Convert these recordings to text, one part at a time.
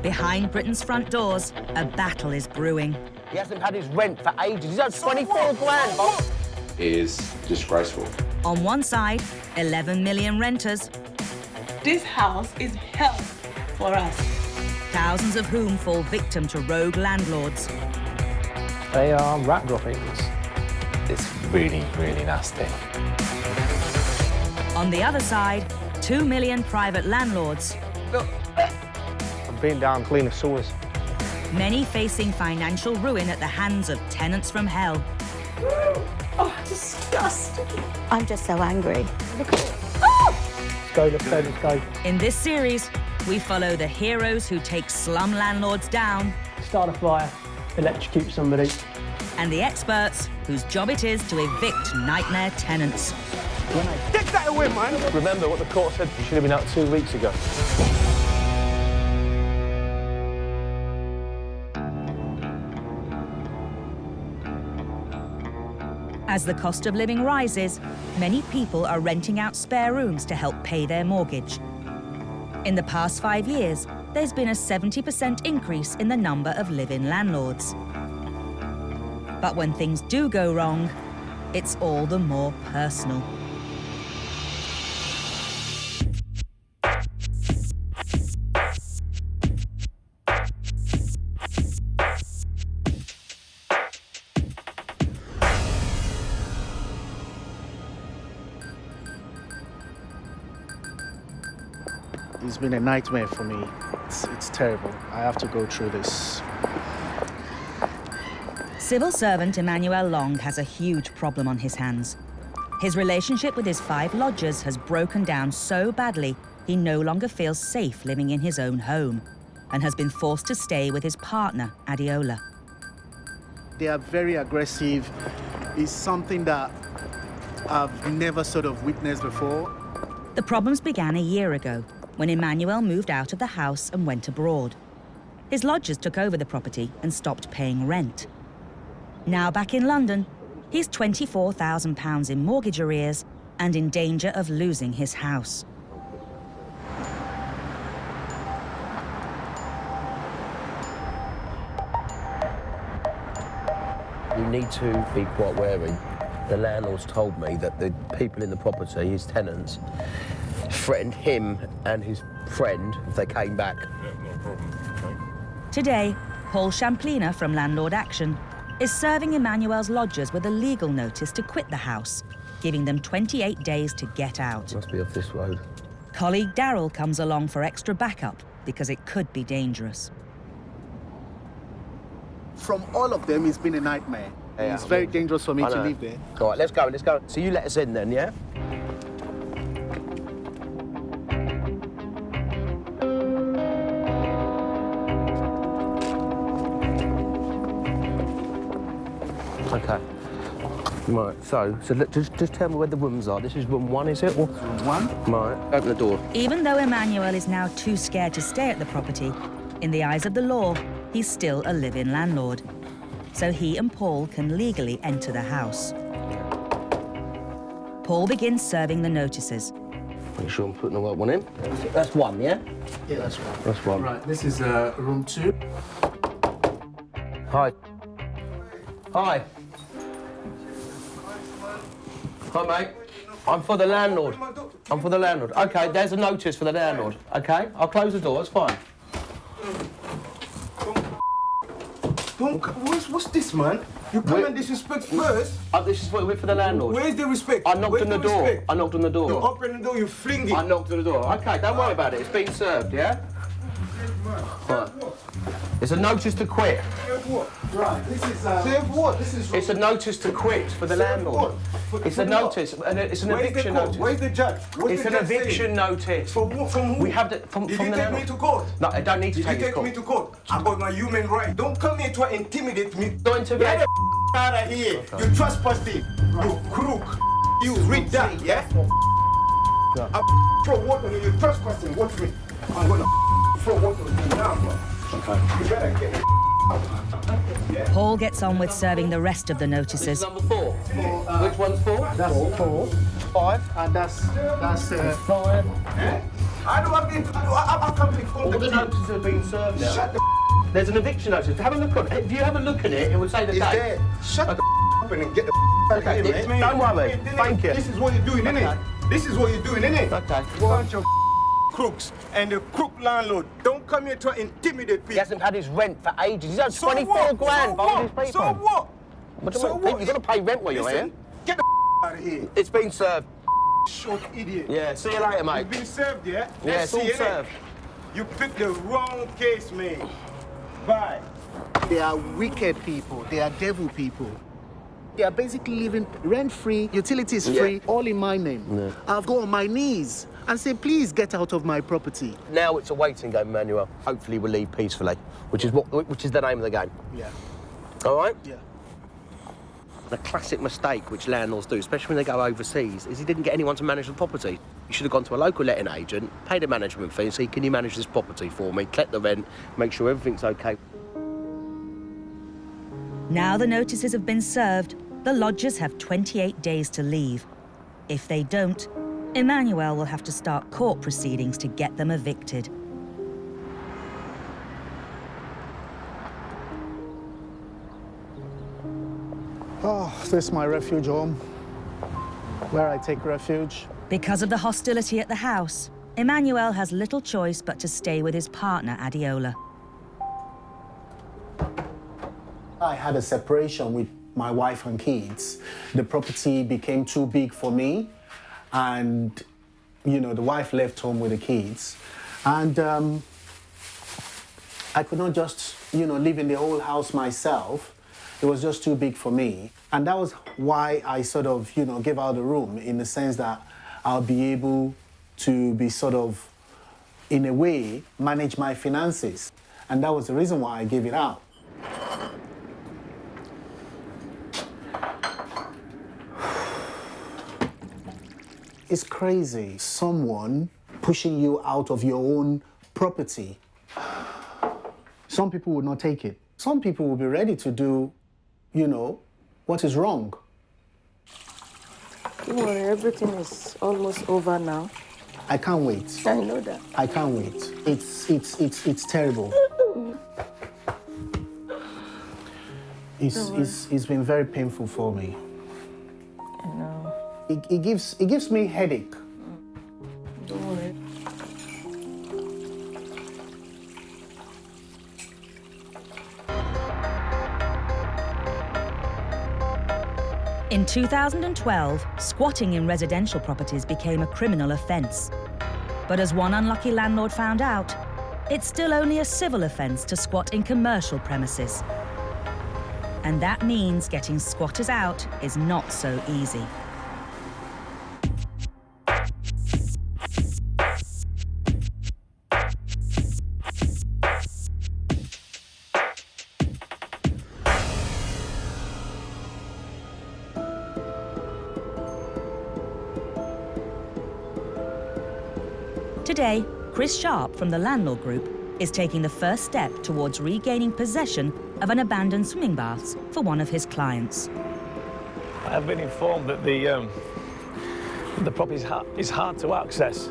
Behind Britain's front doors, a battle is brewing. He hasn't had his rent for ages. He's owed 24 grand, boss. It is disgraceful. On one side, 11 million renters. This house is hell for us. Thousands of whom fall victim to rogue landlords. They are rat droppings. It's really, really nasty. On the other side, 2 million private landlords. I'm being down clean of sewers. Many facing financial ruin at the hands of tenants from hell. Oh, disgusting. I'm just so angry. Look at this. Let's go. In this series, we follow the heroes who take slum landlords down Start a fire, electrocute somebody. and the experts whose job it is to evict nightmare tenants. Take that away, man! Remember what the court said, you should have been out 2 weeks ago. As the cost of living rises, many people are renting out spare rooms to help pay their mortgage. In the past 5 years, there's been a 70% increase in the number of live-in landlords. But when things do go wrong, it's all the more personal. It's been a nightmare for me. It's terrible. I have to go through this. Civil servant Emmanuel Long has a huge problem on his hands. His relationship with his 5 lodgers has broken down so badly he no longer feels safe living in his own home and has been forced to stay with his partner, Adeola. They are very aggressive. It's something that I've never sort of witnessed before. The problems began a year ago when Emmanuel moved out of the house and went abroad. His lodgers took over the property and stopped paying rent. Now back in London, he's £24,000 in mortgage arrears and in danger of losing his house. You need to be quite wary. The landlord's told me that the people in the property, his tenants, threatened him and his friend if they came back. Yeah, no problem. Okay. Today, Paul Champlina from Landlord Action is serving Emmanuel's lodgers with a legal notice to quit the house, giving them 28 days to get out. Must be off this road. Colleague Daryl comes along for extra backup because it could be dangerous. From all of them, it's been a nightmare. Yeah, It's very dangerous for me I to know. live there. All right, let's go. So you let us in then, yeah? Okay. Right, so look, just tell me where the rooms are. This is room 1, is it? Or... Room 1? Right, open the door. Even though Emmanuel is now too scared to stay at the property, in the eyes of the law, he's still a live-in landlord. So he and Paul can legally enter the house. Paul begins serving the notices. Make sure I'm putting the right one in. That's 1, yeah? Yeah, that's right. That's 1. Right, this is room 2. Hi. Hi. Hi, mate. I'm for the landlord. I'm for the landlord. OK, there's a notice for the landlord. OK, I'll close the door, it's fine. What's this, man? You come and disrespect first. This is for the landlord. Where's the respect? I knocked on the door. Respect? I knocked on the door. You open the door, you fling it. I knocked on the door. OK, don't worry about it. It's been served, yeah? Right. It's a notice to quit. Save what? Right, this is... Save what? This is... It's a notice to quit for the landlord. It's a notice, and it's an eviction notice. Where's the judge? It's an eviction notice. From who? We have the... From Did the you take landlord. me to court? No, I don't need to Did take you you to take me court. to court? I got my human right. Don't come here to intimidate me. Don't intimidate. Get the out of here. Okay. You trespassing. You crook. You read that, yeah? I throw water on you. You're trespassing. Watch me. I'm gonna throw water on you now, bro. Okay. You better get the Paul gets on with serving the rest of the This notices. is number 4. Which one's 4? That's 4. 5. And that's 5. I can't be called All the notices have been served now. Shut the There's an eviction notice. Have a look on it. If you have a look at it, it will say the It's date. there. Shut the up and get the out of here, Okay, man. don't worry. Innit? Thank you. This is what you're doing, innit? This is what you're doing, innit? Okay. Bunch of crooks and the crook landlord. Don't come here to intimidate people. He hasn't had his rent for ages. He's owed So 24 what? grand So for all these what? people. So what? What do you So mean? what? You've got to pay rent while you're Listen, here. get the out of here. It's been served. Short idiot. Yeah, see you later, mate. You've been served, yeah? Yeah, Let's it's all see, innit? served. You picked the wrong case, man. Bye. They are wicked people. They are devil people. They are basically living rent-free, utilities free, all in my name. I've gone on my knees and say, please get out of my property. Now it's a waiting game, Manuel. Hopefully we'll leave peacefully, which is the name of the game. Yeah. All right? Yeah. The classic mistake which landlords do, especially when they go overseas, is he didn't get anyone to manage the property. You should have gone to a local letting agent, paid a management fee, and said, can you manage this property for me, collect the rent, make sure everything's okay. Now the notices have been served, the lodgers have 28 days to leave. If they don't, Emmanuel will have to start court proceedings to get them evicted. Oh, this is my refuge home, where I take refuge. Because of the hostility at the house, Emmanuel has little choice but to stay with his partner, Adiola. I had a separation with my wife and kids. The property became too big for me, and, you know, the wife left home with the kids. And I could not just, you know, live in the whole house myself. It was just too big for me. And that was why I sort of, you know, gave out the room, in the sense that I'll be able to be sort of, in a way, manage my finances. And that was the reason why I gave it out. It's crazy. Someone pushing you out of your own property. Some people would not take it. Some people will be ready to do, you know, what is wrong. Don't worry, everything is almost over now. I can't wait. I know that. I can't wait. It's terrible. It's been very painful for me. I know. It gives me headache. Don't worry. In 2012, squatting in residential properties became a criminal offence. But as one unlucky landlord found out, it's still only a civil offence to squat in commercial premises. And that means getting squatters out is not so easy. Today, Chris Sharp from the Landlord Group is taking the first step towards regaining possession of an abandoned swimming baths for one of his clients. I have been informed that the property is hard to access.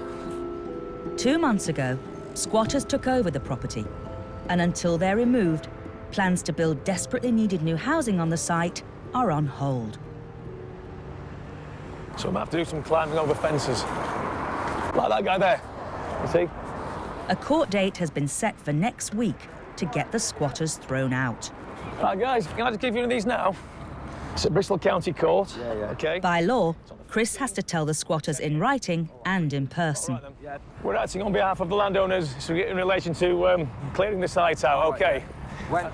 2 months ago, squatters took over the property, and until they're removed, plans to build desperately needed new housing on the site are on hold. So I'm going to have to do some climbing over fences. Like that guy there, you see? A court date has been set for next week to get the squatters thrown out. Right, guys, can I just give you one of these now? It's at Bristol County Court, OK? By law, Chris has to tell the squatters in writing and in person. Right, we're acting on behalf of the landowners in relation to clearing the site out, OK? Right,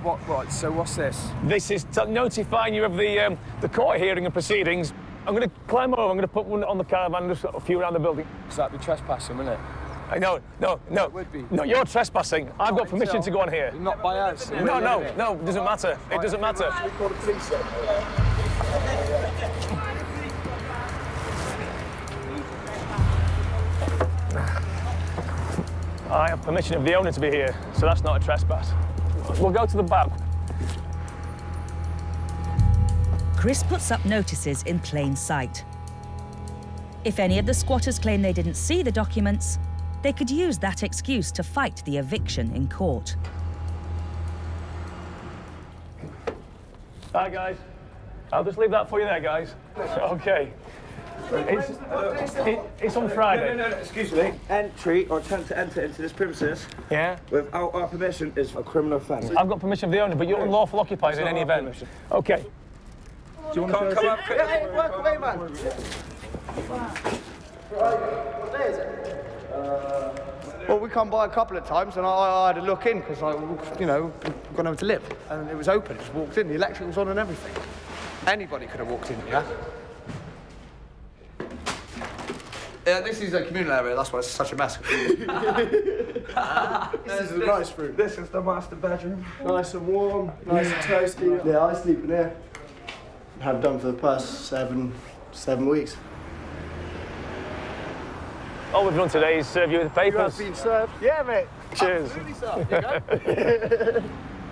so what's this? This is notifying you of the court hearing and proceedings. I'm going to climb over, I'm going to put one on the caravan and just a few around the building. So that'd be trespassing, wouldn't it? No. It would be. No, you're trespassing. I've got permission to go on here. Not by us. No, it doesn't matter. It doesn't matter. Call the police. I have permission of the owner to be here, so that's not a trespass. We'll go to the back. Chris puts up notices in plain sight. If any of the squatters claim they didn't see the documents, They could use that excuse to fight the eviction in court. Hi, guys. I'll just leave that for you there, guys. OK. It's on Friday. No, excuse me. Entry or attempt to enter into this premises without our permission is a criminal offence. I've got permission of the owner, but you're unlawful occupiers in any event. Permission. OK. Do you want to come up? Hey, work away, man. Well, we come by a couple of times, and I had a look in because I, gone over to live, and it was open. Just walked in. The electric was on and everything. Anybody could have walked in here. Yeah, this is a communal area. That's why it's such a mess. This is a nice room. This is the master bedroom. Nice and warm, nice and toasty. Yeah, I sleep in here. Have done for the past seven weeks. All we've done today is serve you with the You papers. have been served? Yeah, mate. Cheers. Absolutely, sir. There you go.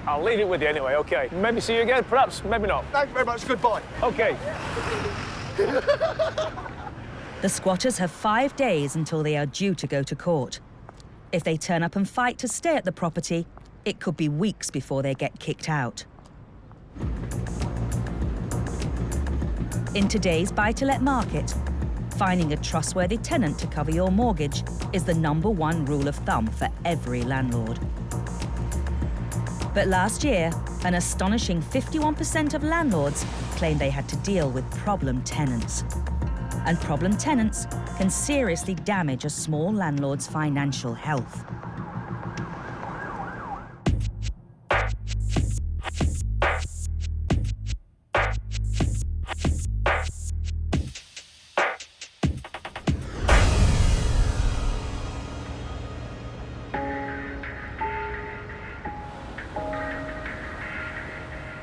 I'll leave it with you anyway, OK. Maybe see you again, perhaps, maybe not. Thank you very much. Goodbye. OK. The squatters have 5 days until they are due to go to court. If they turn up and fight to stay at the property, it could be weeks before they get kicked out. In today's buy-to-let market, finding a trustworthy tenant to cover your mortgage is the #1 rule of thumb for every landlord. But last year, an astonishing 51% of landlords claimed they had to deal with problem tenants. And problem tenants can seriously damage a small landlord's financial health.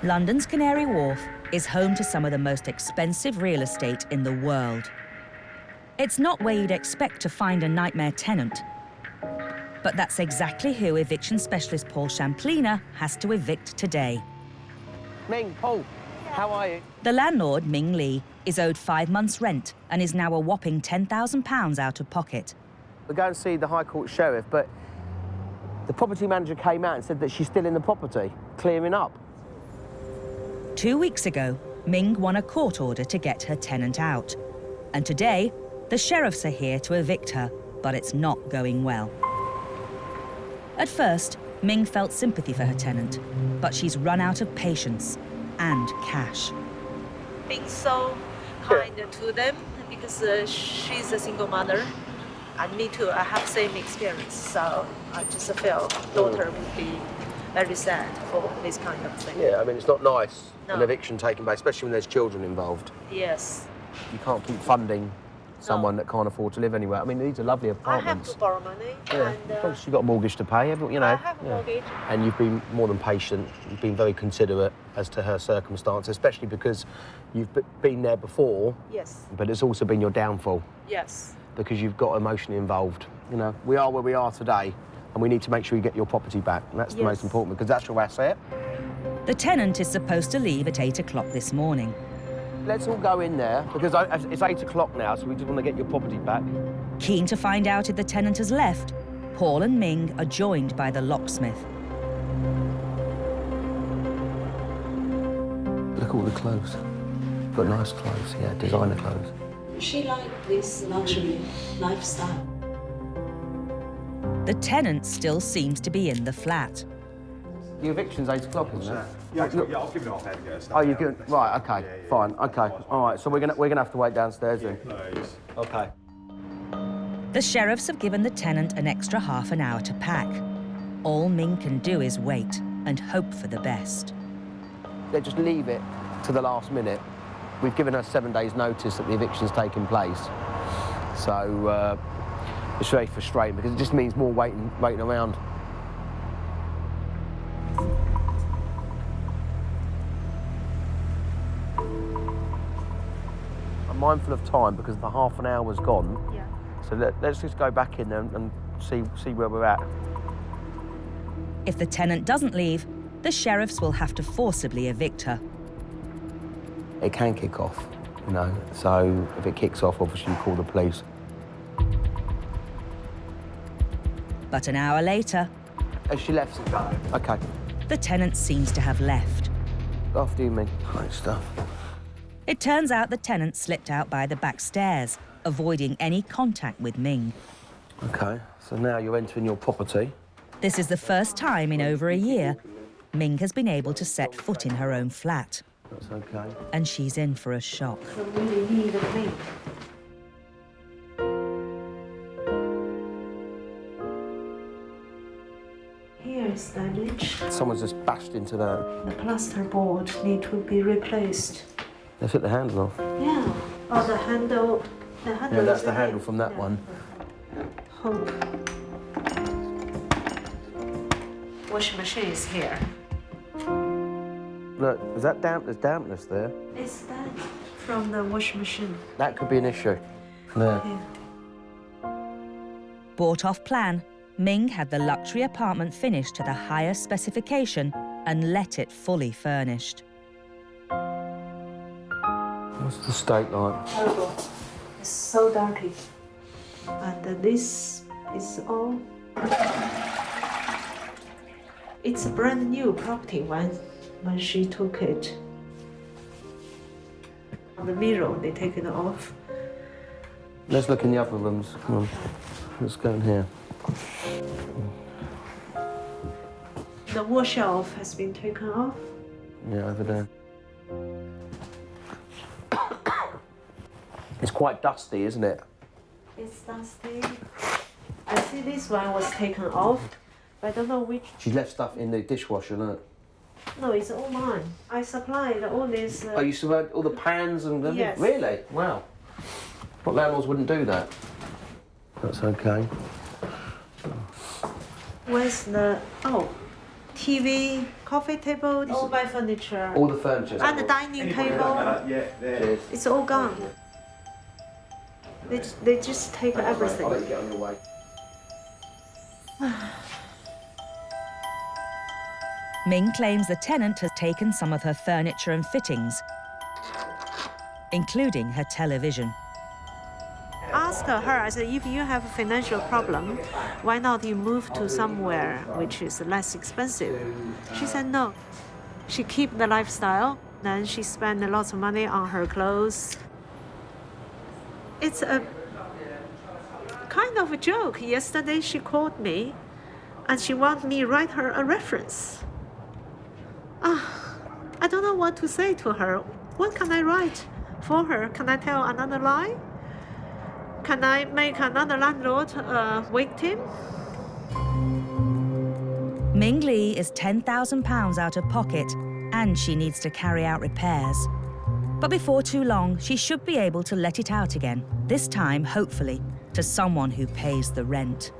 London's Canary Wharf is home to some of the most expensive real estate in the world. It's not where you'd expect to find a nightmare tenant. But that's exactly who eviction specialist Paul Champlina has to evict today. Ming, Paul, how are you? The landlord, Ming Lee, is owed 5 months' rent and is now a whopping £10,000 out of pocket. We're going to see the High Court Sheriff, but the property manager came out and said that she's still in the property, clearing up. 2 weeks ago, Ming won a court order to get her tenant out. And today, the sheriffs are here to evict her, but it's not going well. At first, Ming felt sympathy for her tenant, but she's run out of patience and cash. Being so kind to them because she's a single mother, and me too, I have same experience, so I just feel daughter would be very sad for this kind of thing. Yeah, I mean, it's not nice, No. an eviction taking place, especially when there's children involved. Yes. You can't keep funding someone that can't afford to live anywhere. I mean, these are lovely I have apartments. to borrow money, Yeah, and of course, you've got a mortgage to pay, you know. I have a mortgage. And you've been more than patient. You've been very considerate as to her circumstances, especially because you've been there before. Yes. But it's also been your downfall Yes. because you've got emotionally involved. You know, we are where we are today, and we need to make sure you get your property back. And that's the most Yes. important because that's your asset. The tenant is supposed to leave at 8 o'clock this morning. Let's all go in there because it's 8 o'clock now, so we just want to get your property back. Keen to find out if the tenant has left, Paul and Ming are joined by the locksmith. Look at all the clothes. Got nice clothes, yeah, designer clothes. She liked this luxury lifestyle. The tenant still seems to be in the flat. The eviction's 8 o'clock, isn't it? Yeah, I'll give it off head again. Oh, you're good. Right, okay, fine, okay. All right, so we're gonna have to wait downstairs then. Please. Okay. The sheriffs have given the tenant an extra half an hour to pack. All Ming can do is wait and hope for the best. They just leave it to the last minute. We've given her 7 days' notice that the eviction's taking place. So it's very frustrating because it just means more waiting around. I'm mindful of time because the half an hour was gone. Yeah. So let's just go back in there and see where we're at. If the tenant doesn't leave, the sheriffs will have to forcibly evict her. It can kick off, you know, so if it kicks off, obviously you call the police. But an hour later, Has she left? Okay. the tenant seems to have left. After you, Ming. Great stuff. It turns out the tenant slipped out by the back stairs, avoiding any contact with Ming. Okay, so now you're entering your property. This is the first time in over a year Ming has been able to set foot in her own flat. That's okay. And she's in for a shock. I really need a Ming. Here is damage. Someone's just bashed into that. The plasterboard need to be replaced. They took the handle off. Yeah. Oh, the handle. The handle. Yeah, that's is the in handle it. from that Yeah. one. Hope. Washing machine is here. Look, is that damp? There's dampness there. Is that from the washing machine? That could be an issue. There. Yeah. Bought off plan, Ming had the luxury apartment finished to the highest specification and let it fully furnished. What's the state like? Terrible. It's so dirty. And this is all. It's a brand new property when she took it. The mirror, they take it off. Let's look in the other rooms. Come on. Let's go in here. The wall shelf has been taken off. Yeah, over there. It's quite dusty, isn't it? It's dusty. I see this one was taken off, but I don't know which. She left stuff in the dishwasher, look. No, it's all mine. I supplied all this. Oh, you surveyed all the pans and everything? Yes. Really? Wow. What landlords wouldn't do that? That's okay. Where's the TV, coffee table, all my furniture. All the furniture. And the dining table. Yeah, there. It's all gone. They just take everything. I'll let you get on your way. Ming claims the tenant has taken some of her furniture and fittings, including her television. Ask her, I said, if you have a financial problem, why not you move to somewhere which is less expensive? She said no. She keep the lifestyle, then she spend lots of money on her clothes. It's a kind of a joke. Yesterday she called me and she want me write her a reference. I don't know what to say to her. What can I write for her? Can I tell another lie? Can I make another landlord a victim? Ming Lee is £10,000 out of pocket and she needs to carry out repairs. But before too long, she should be able to let it out again, this time, hopefully, to someone who pays the rent.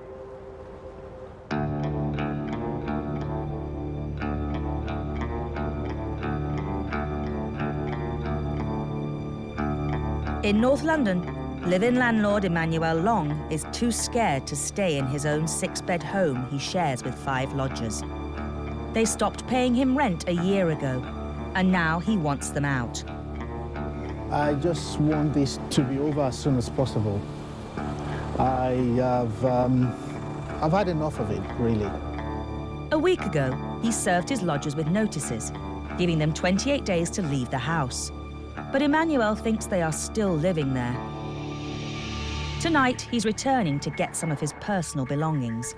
In North London, live-in landlord Emmanuel Long is too scared to stay in his own 6-bed home he shares with 5 lodgers. They stopped paying him rent a year ago, and now he wants them out. I just want this to be over as soon as possible. I've had enough of it, really. A week ago, he served his lodgers with notices, giving them 28 days to leave the house. But Emmanuel thinks they are still living there. Tonight, he's returning to get some of his personal belongings.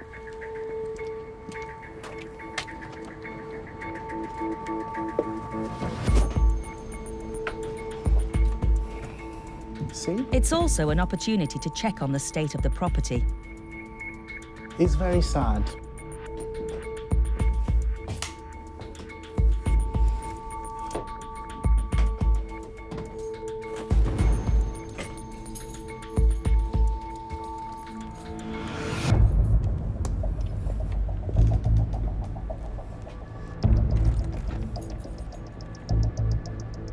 See? It's also an opportunity to check on the state of the property. It's very sad.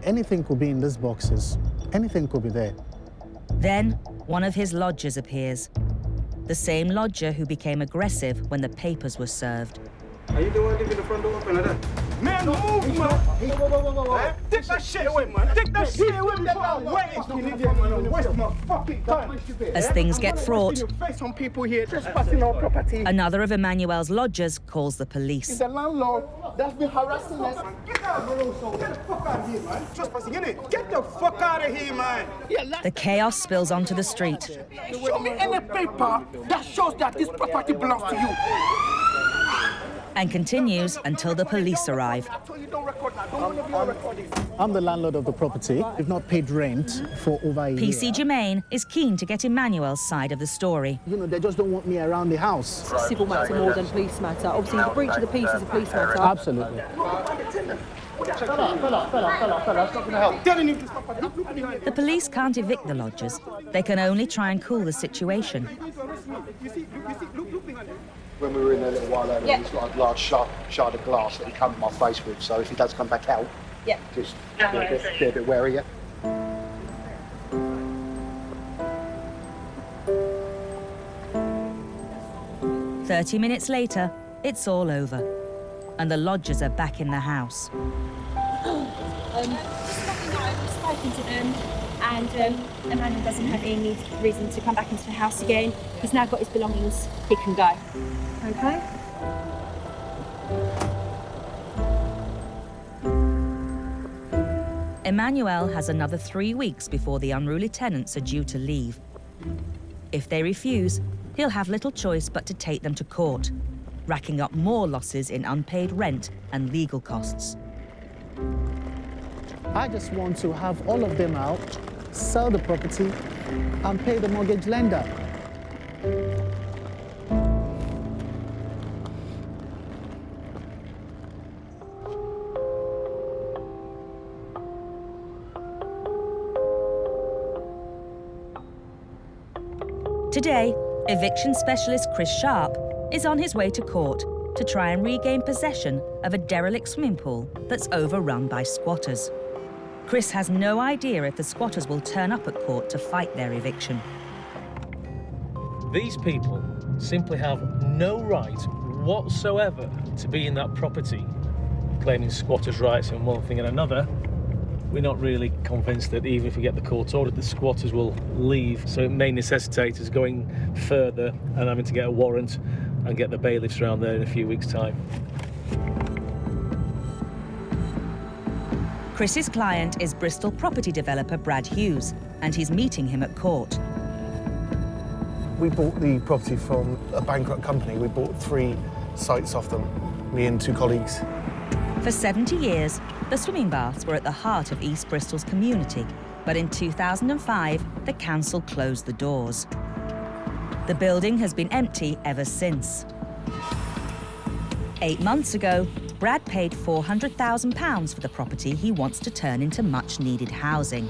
Anything could be in these boxes. Anything could be there. Then, one of his lodgers appears. The same lodger who became aggressive when the papers were served. Are you the one leaving the front door open like that? Man, move, man. Take that shit away, man. Take that shit away before I waste my fucking time. As things get fraught, Some people here trespassing on property. another of Emmanuel's lodgers calls the police. The landlord that's been harassing us. Get out, bro. Get the fuck out of here, man. Trespassing, innit? Get the fuck out of here, man. The chaos spills onto the street. Show me any paper that shows that this property belongs to you. And continues until the police arrive. I'm the landlord of the property. We've not paid rent for over a year. PC Jermaine is keen to get Emmanuel's side of the story. You know, they just don't want me around the house. It's a civil matter more than police matter. Obviously, the breach of the peace is a police matter. Absolutely. The police can't evict the lodgers. They can only try and cool the situation. When we were in there a little while earlier, he's got a large shard of glass that he covered my face with, so if he does come back out, just be a bit wary, yeah? "30 minutes later, it's all over, and the lodgers are back in the house. I've spoken to them, and Emmanuel doesn't have any reason to come back into the house again. He's now got his belongings. He can go. Okay? Emmanuel has another 3 weeks before the unruly tenants are due to leave. If they refuse, he'll have little choice but to take them to court, racking up more losses in unpaid rent and legal costs. I just want to have all of them out, sell the property, and pay the mortgage lender. Today, eviction specialist Chris Sharp is on his way to court to try and regain possession of a derelict swimming pool that's overrun by squatters. Chris has no idea if the squatters will turn up at court to fight their eviction. These people simply have no right whatsoever to be in that property, claiming squatters' rights and one thing and another. We're not really convinced that even if we get the court order, the squatters will leave, so it may necessitate us going further and having to get a warrant and get the bailiffs around there in a few weeks' time. Chris's client is Bristol property developer Brad Hughes, and he's meeting him at court. We bought the property from a bankrupt company. We bought 3 sites off them, me and 2 colleagues. For 70 years, the swimming baths were at the heart of East Bristol's community, but in 2005, the council closed the doors. The building has been empty ever since. 8 months ago, Brad paid £400,000 for the property he wants to turn into much-needed housing.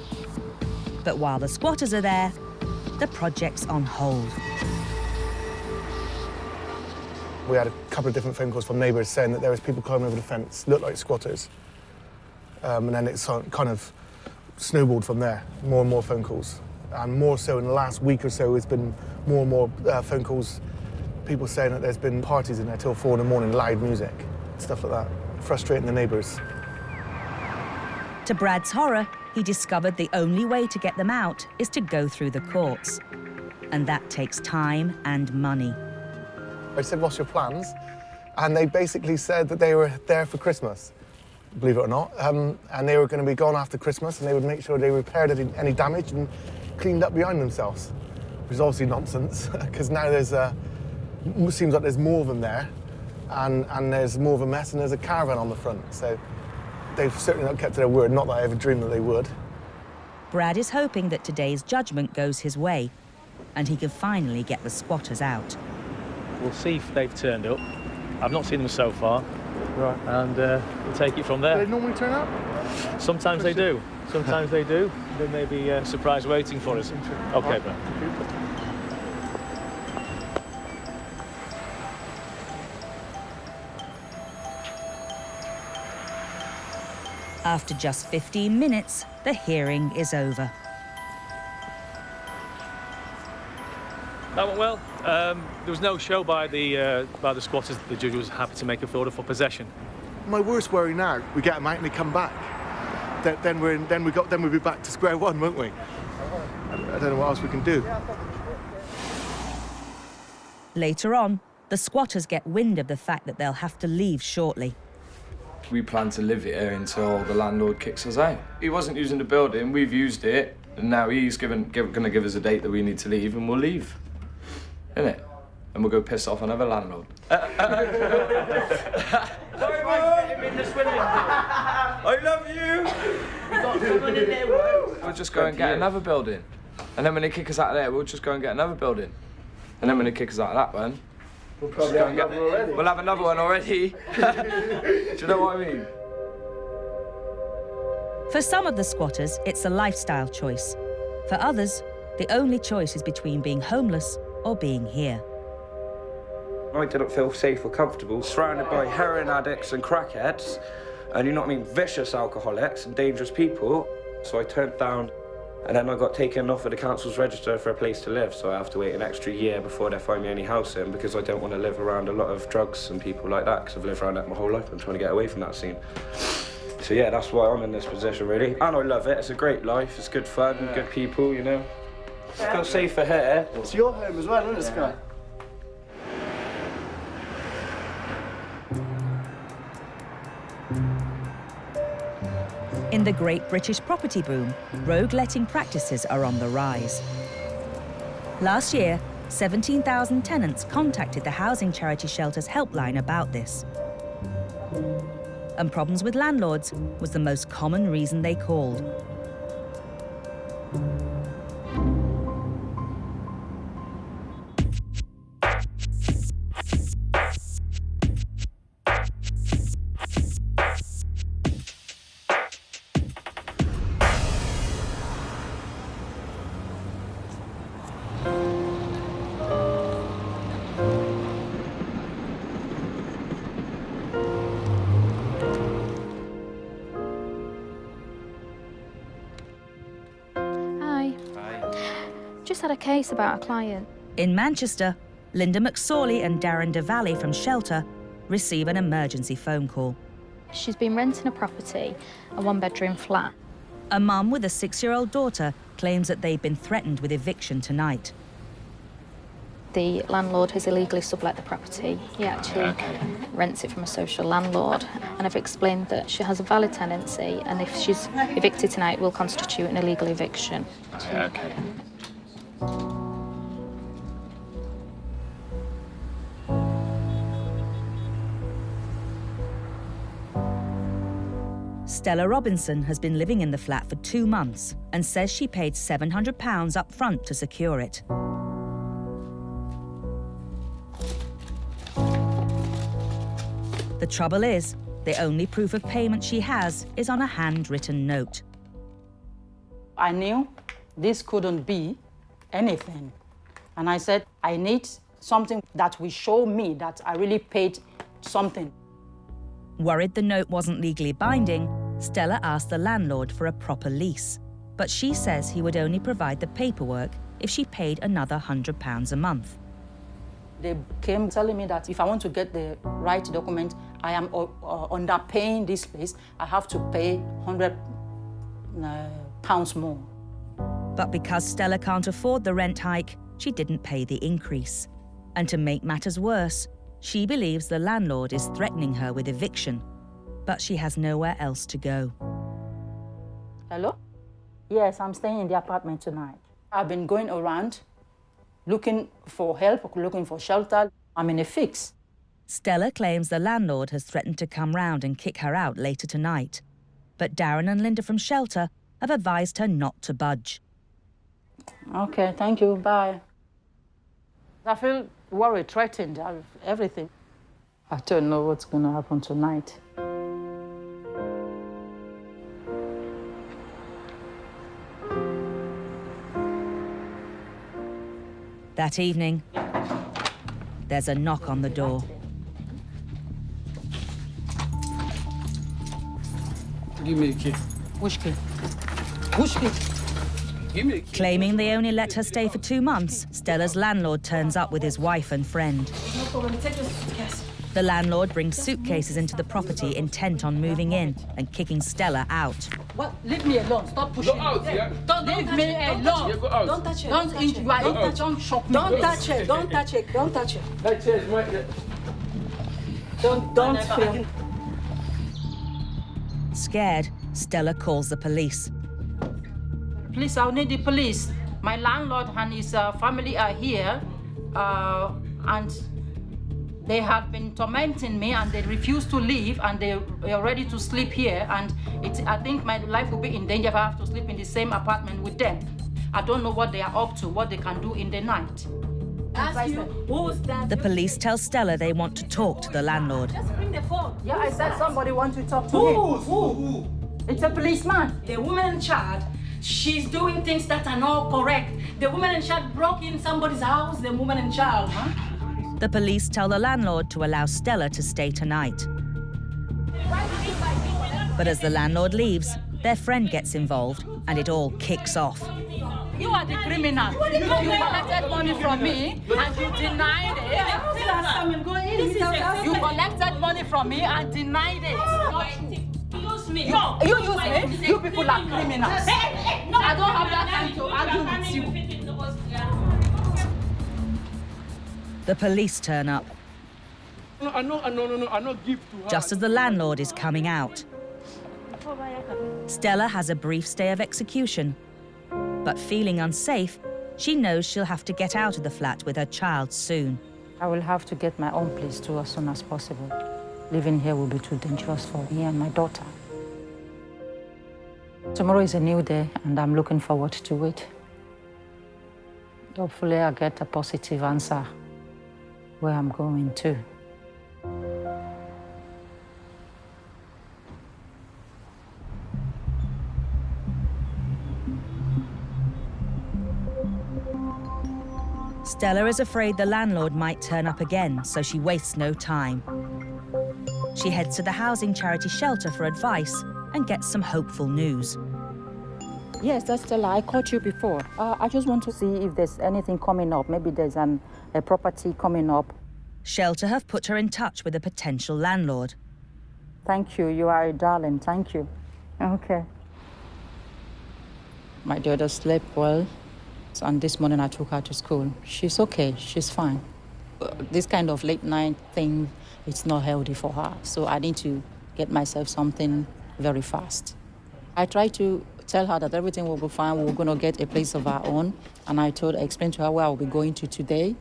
But while the squatters are there, the project's on hold. We had a couple of different phone calls from neighbours saying that there was people climbing over the fence, looked like squatters. And then it's kind of snowballed from there, more and more phone calls. And more so in the last week or so, it's been more and more phone calls, people saying that there's been parties in there till 4 in the morning, loud music, stuff like that, frustrating the neighbours. To Brad's horror, he discovered the only way to get them out is to go through the courts. And that takes time and money. I said, what's your plans? And they basically said that they were there for Christmas, believe it or not. And they were going to be gone after Christmas, and they would make sure they repaired any damage and cleaned up behind themselves, which is obviously nonsense, because now it seems like there's more of them there, and there's more of a mess, and there's a caravan on the front. So they've certainly not kept to their word, not that I ever dreamed that they would. Brad is hoping that today's judgment goes his way, and he can finally get the squatters out. We'll see if they've turned up. I've not seen them so far. Right. And we'll take it from there. Do they normally turn up? Sometimes they do. Sometimes they do. There may be a surprise waiting for us. Okay, Brad. After just 15 minutes, the hearing is over. That went well. There was no show by the squatters. The judge was happy to make a order for possession. My worst worry now, we get them out and they come back. Then we'll be back to square one, won't we? I don't know what else we can do. Later on, the squatters get wind of the fact that they'll have to leave shortly. We plan to live here until the landlord kicks us out. He wasn't using the building, we've used it, and now he's going to give us a date that we need to leave, and we'll leave. Innit? And we'll go piss off another landlord. Sorry, I love you! We got someone in there. We'll just go and get another building. And then when they kick us out of there, we'll just go and get another building. And then when they kick us out of that one, we'll have another one already. Do you know what I mean? For some of the squatters, it's a lifestyle choice. For others, the only choice is between being homeless or being here. I didn't feel safe or comfortable, surrounded by heroin addicts and crackheads, and you know what I mean, vicious alcoholics and dangerous people. So I turned down, and then I got taken off of the council's register for a place to live, so I have to wait an extra year before they find me any housing, because I don't want to live around a lot of drugs and people like that, because I've lived around that my whole life. I'm trying to get away from that scene. So yeah, that's why I'm in this position, really. And I love it. It's a great life. It's good fun, good people, you know. I feel safer here. It's your home as well, isn't it, Sky? In the great British property boom, rogue letting practices are on the rise. Last year, 17,000 tenants contacted the housing charity shelter's helpline about this. And problems with landlords was the most common reason they called. Just had a case about a client. In Manchester, Linda McSorley and Darren DeValley from Shelter receive an emergency phone call. She's been renting a property, a one-bedroom flat. A mum with a 6-year-old daughter claims that they've been threatened with eviction tonight. The landlord has illegally sublet the property. He actually rents it from a social landlord. And I've explained that she has a valid tenancy, and if she's evicted tonight, will constitute an illegal eviction. Okay. Stella Robinson has been living in the flat for 2 months and says she paid £700 up front to secure it. The trouble is, the only proof of payment she has is on a handwritten note. I knew this couldn't be anything. And I said, I need something that will show me that I really paid something. Worried the note wasn't legally binding, Stella asked the landlord for a proper lease. But she says he would only provide the paperwork if she paid another £100 a month. They came telling me that if I want to get the right document, I am underpaying this place. I have to pay £100 more. But because Stella can't afford the rent hike, she didn't pay the increase. And to make matters worse, she believes the landlord is threatening her with eviction, but she has nowhere else to go. Hello? Yes, I'm staying in the apartment tonight. I've been going around looking for help, looking for shelter. I'm in a fix. Stella claims the landlord has threatened to come round and kick her out later tonight. But Darren and Linda from Shelter have advised her not to budge. Okay, thank you, bye. I feel worried, threatened, everything. I don't know what's going to happen tonight. That evening, there's a knock on the door. Give me the key. Which key? Which key? Give me the key. Claiming they only let her stay for 2 months, Stella's landlord turns up with his wife and friend. No problem, take this. Yes. The landlord brings suitcases into the property intent on moving in and kicking Stella out. What? Leave me alone. Stop pushing me. yeah? Don't leave me alone. Yeah, go out. Don't touch it. Don't shock me. Don't touch it. Don't touch it. Don't touch it. Let's cheers, mate. Don't feel. Scared, Stella calls the police. Please, I'll need the police. My landlord and his family are here, and they have been tormenting me, and they refuse to leave, and they are ready to sleep here. And I think my life will be in danger if I have to sleep in the same apartment with them. I don't know what they are up to, what they can do in the night. The police tell Stella they want to talk to the landlord. Just bring the phone. Yeah, I said somebody wants to talk to him. Who? It's a policeman. The woman in charge, she's doing things that are not correct. The woman in charge broke in somebody's house, the woman in charge. The police tell the landlord to allow Stella to stay tonight. But as the landlord leaves, their friend gets involved and it all kicks off. You are the criminal. You collected money from me and you denied it. You collected money from me and denied it. Use me. You use me? You people are criminals. I don't have that time to argue with you. The police turn up. No, I know give to her. Just as the landlord is coming out. Stella has a brief stay of execution, but feeling unsafe, she knows she'll have to get out of the flat with her child soon. I will have to get my own place too as soon as possible. Living here will be too dangerous for me and my daughter. Tomorrow is a new day and I'm looking forward to it. Hopefully I'll get a positive answer where I'm going to. Stella is afraid the landlord might turn up again, so she wastes no time. She heads to the housing charity shelter for advice and gets some hopeful news. Yes, that's Stella. I called you before. I just want to see if there's anything coming up. Maybe there's a property coming up. Shelter have put her in touch with a potential landlord. Thank you. You are a darling. Thank you. Okay. My daughter slept well, and this morning I took her to school. She's okay. She's fine. This kind of late night thing, it's not healthy for her. So I need to get myself something very fast. I tried to tell her that everything will be fine. We're going to get a place of our own. And I explained to her where I'll be going to today.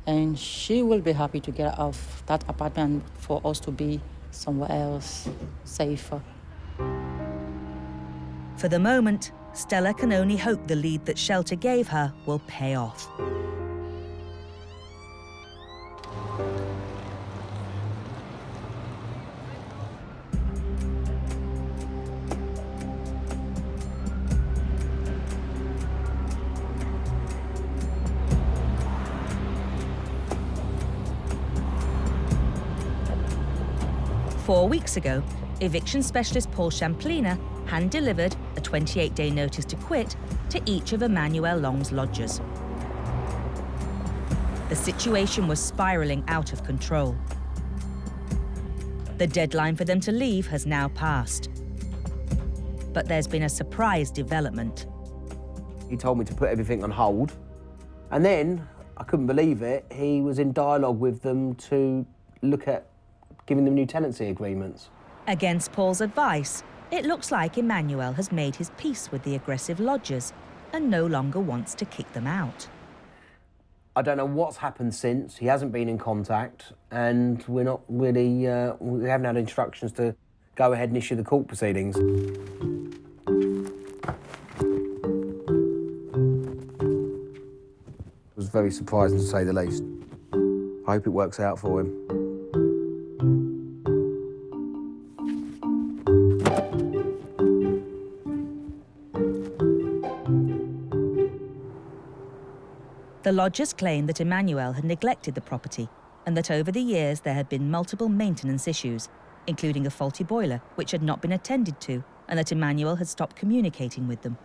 And she will be happy to get out of that apartment for us to be somewhere else, safer. For the moment, Stella can only hope the lead that shelter gave her will pay off. Four weeks ago, eviction specialist Paul Champlina hand-delivered a 28-day notice to quit to each of Emmanuel Long's lodgers. The situation was spiralling out of control. The deadline for them to leave has now passed. But there's been a surprise development. He told me to put everything on hold. And then, I couldn't believe it, he was in dialogue with them to look at giving them new tenancy agreements. Against Paul's advice, it looks like Emmanuel has made his peace with the aggressive lodgers and no longer wants to kick them out. I don't know what's happened since. He hasn't been in contact, and we're not really, we haven't had instructions to go ahead and issue the court proceedings. It was very surprising, to say the least. I hope it works out for him. The lodgers claimed that Emmanuel had neglected the property and that over the years there had been multiple maintenance issues, including a faulty boiler which had not been attended to, and that Emmanuel had stopped communicating with them.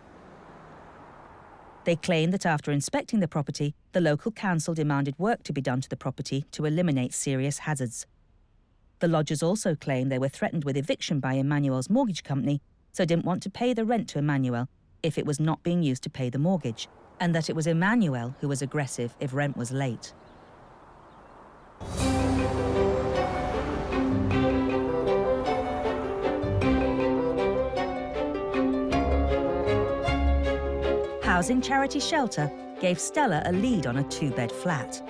They claimed that after inspecting the property, the local council demanded work to be done to the property to eliminate serious hazards. The lodgers also claimed they were threatened with eviction by Emmanuel's mortgage company, so didn't want to pay the rent to Emmanuel if it was not being used to pay the mortgage, and that it was Emmanuel who was aggressive if rent was late. Housing charity Shelter gave Stella a lead on a 2-bed flat.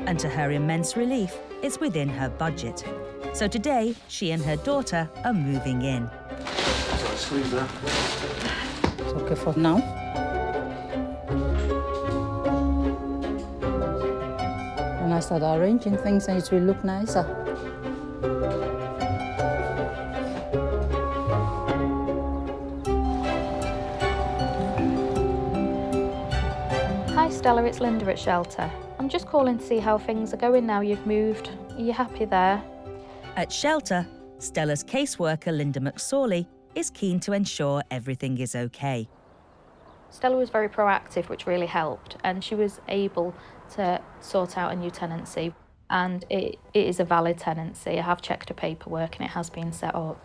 And to her immense relief, it's within her budget. So today, she and her daughter are moving in. Squeeze that. It's okay for now. When I start arranging things, and it will look nicer. Hi Stella, it's Linda at Shelter. I'm just calling to see how things are going now you've moved. Are you happy there? At Shelter, Stella's caseworker, Linda McSorley, is keen to ensure everything is okay. Stella was very proactive, which really helped, and she was able to sort out a new tenancy. And it is a valid tenancy. I have checked her paperwork and it has been set up.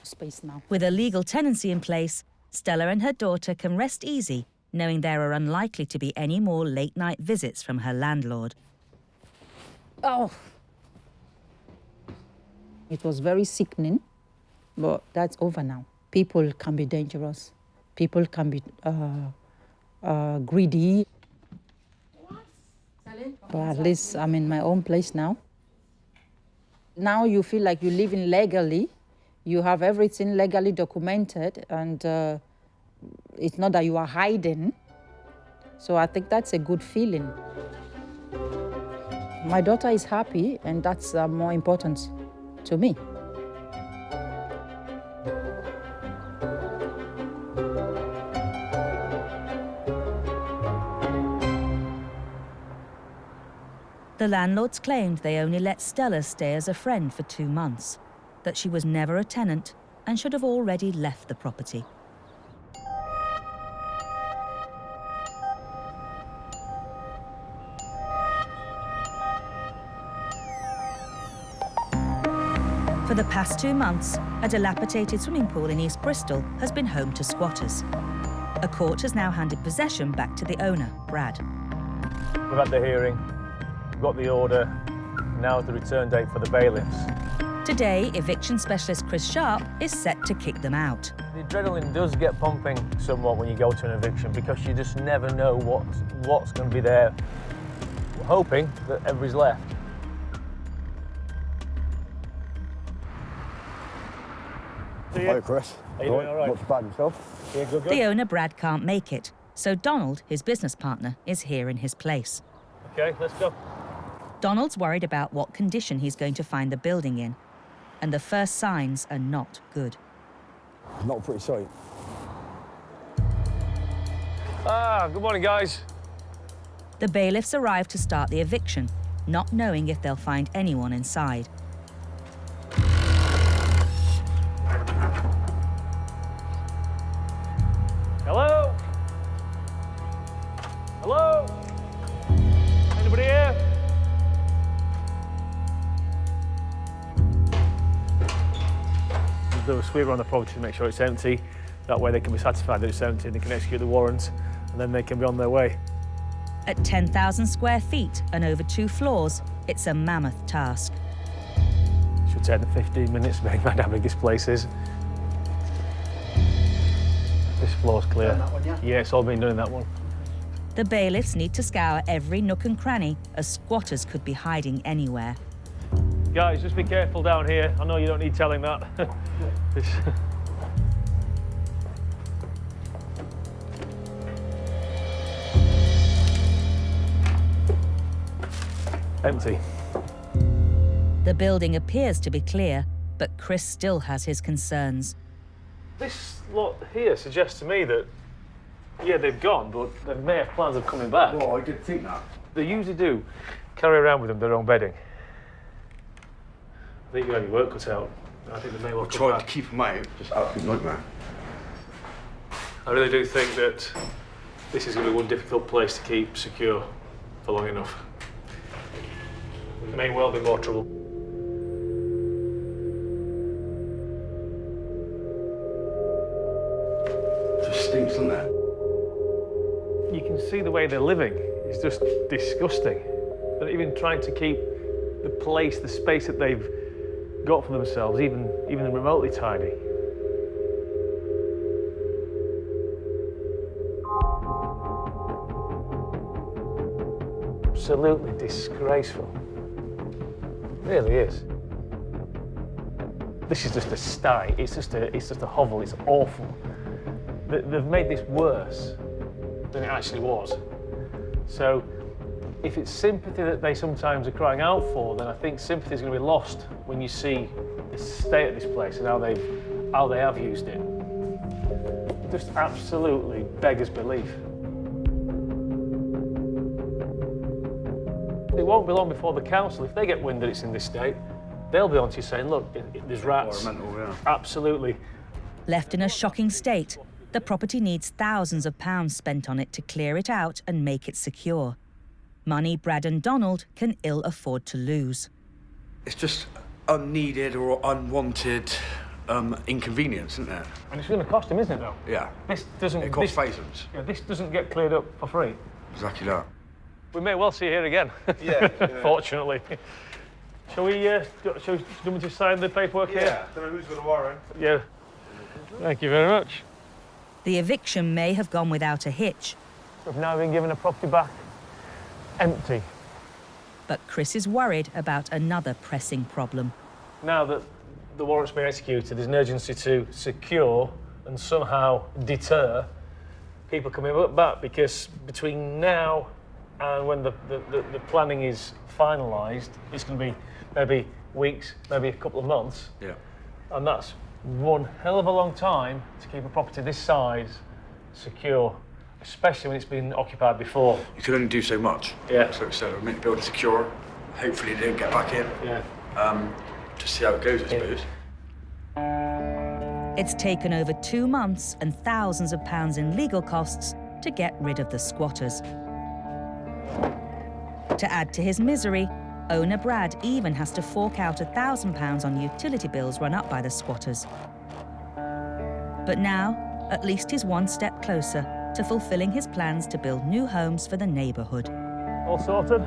Space now. With a legal tenancy in place, Stella and her daughter can rest easy, knowing there are unlikely to be any more late-night visits from her landlord. Oh! It was very sickening, but that's over now. People can be dangerous. People can be greedy. But at least I'm in my own place now. Now you feel like you're living legally. You have everything legally documented, and it's not that you are hiding. So I think that's a good feeling. My daughter is happy, and that's more important to me. The landlords claimed they only let Stella stay as a friend for 2 months, that she was never a tenant and should have already left the property. For the past 2 months, a dilapidated swimming pool in East Bristol has been home to squatters. A court has now handed possession back to the owner, Brad. We've had the hearing, we've got the order, now the return date for the bailiffs. Today, eviction specialist Chris Sharp is set to kick them out. The adrenaline does get pumping somewhat when you go to an eviction because you just never know what's going to be there. We're hoping that everybody's left. Hi, Chris. Are you doing all right? Not too bad yourself? Yeah, good. The owner, Brad, can't make it, so Donald, his business partner, is here in his place. Okay, let's go. Donald's worried about what condition he's going to find the building in, and the first signs are not good. Not a pretty sight. Good morning, guys. The bailiffs arrive to start the eviction, not knowing if they'll find anyone inside. Hello? Hello? Anybody here? We'll do a sweep around the property to make sure it's empty. That way they can be satisfied that it's empty and they can execute the warrant, and then they can be on their way. At 10,000 square feet and over 2 floors, it's a mammoth task. Should take them 15 minutes, bearing in mind how big this place is. This floor's clear. That one, yeah? Yeah, it's all been done in that one. The bailiffs need to scour every nook and cranny, as squatters could be hiding anywhere. Guys, just be careful down here. I know you don't need telling that. Empty. The building appears to be clear, but Chris still has his concerns. This lot here suggests to me that, yeah, they've gone, but they may have plans of coming back. Well, I did think that. They usually do carry around with them their own bedding. I think you have your work cut out. I think they may well come Tried back. to keep them out, just absolute nightmare. I really do think that this is going to be one difficult place to keep secure for long enough. There may well be more trouble. It just stinks, doesn't it? You can see the way they're living. It's just disgusting. They're even trying to keep the place, the space that they've got for themselves, even remotely tidy. Absolutely disgraceful. It really is. This is just a sty. It's just a hovel. It's awful. They've made this worse than it actually was. So, if it's sympathy that they sometimes are crying out for, then I think sympathy is going to be lost when you see the state of this place and how they have used it. Just absolutely beggars belief. It won't be long before the council, if they get wind that it's in this state, they'll be on to you saying, look, there's rats. Absolutely. Left in a shocking state, the property needs thousands of pounds spent on it to clear it out and make it secure. Money Brad and Donald can ill afford to lose. It's just unneeded or unwanted inconvenience, isn't it? And it's going to cost him, isn't it, though? Yeah. This doesn't... It costs thousands. Yeah, this doesn't get cleared up for free. Exactly that. We may well see you here again. Yeah. Fortunately. Shall we just sign the paperwork here? Yeah, don't know who's got a warrant. Yeah. Thank you very much. The eviction may have gone without a hitch. We've now been given a property back empty. But Chris is worried about another pressing problem. Now that the warrant's been executed, there's an urgency to secure and somehow deter people coming back, because between now and when the planning is finalised, it's going to be maybe weeks, maybe a couple of months. Yeah. And that's one hell of a long time to keep a property this size secure, especially when it's been occupied before. You can only do so much. Yeah. So we're meant to be able to secure. Hopefully they don't get back in. Yeah. Just see how it goes, I suppose. It's taken over 2 months and thousands of pounds in legal costs to get rid of the squatters. To add to his misery, owner Brad even has to fork out £1,000 on utility bills run up by the squatters. But now, at least he's one step closer to fulfilling his plans to build new homes for the neighbourhood. All sorted?